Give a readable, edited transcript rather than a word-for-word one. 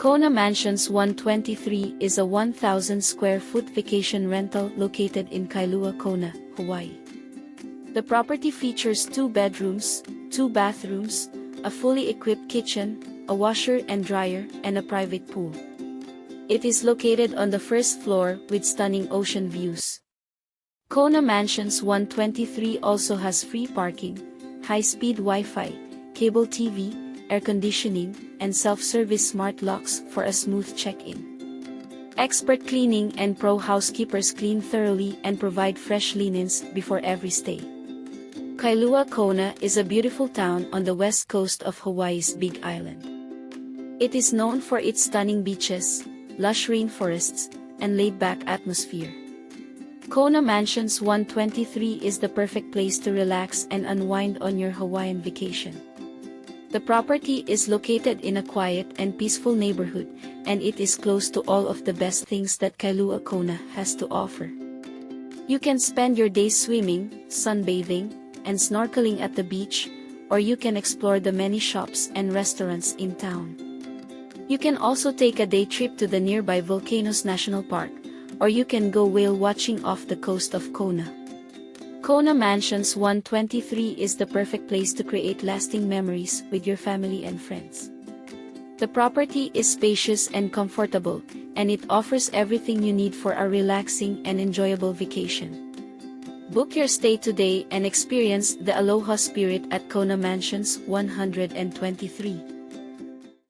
Kona Mansions 123 is a 1,000 square foot vacation rental located in Kailua Kona, Hawaii. The property features 2 bedrooms, 2 bathrooms, a fully equipped kitchen, a washer and dryer, and a private pool. It is located on the first floor with stunning ocean views. Kona Mansions 123 also has free parking, high-speed Wi-Fi, cable TV, air conditioning, and self-service smart locks for a smooth check-in. Expert cleaning and pro housekeepers clean thoroughly and provide fresh linens before every stay. Kailua Kona is a beautiful town on the west coast of Hawaii's Big Island. It is known for its stunning beaches, lush rainforests, and laid-back atmosphere. Kona Mansions 123 is the perfect place to relax and unwind on your Hawaiian vacation. The property is located in a quiet and peaceful neighborhood, and it is close to all of the best things that Kailua Kona has to offer. You can spend your days swimming, sunbathing, and snorkeling at the beach, or you can explore the many shops and restaurants in town. You can also take a day trip to the nearby Volcanoes National Park, or you can go whale watching off the coast of Kona. Kona Mansions 123 is the perfect place to create lasting memories with your family and friends. The property is spacious and comfortable, and it offers everything you need for a relaxing and enjoyable vacation. Book your stay today and experience the aloha spirit at Kona Mansions 123.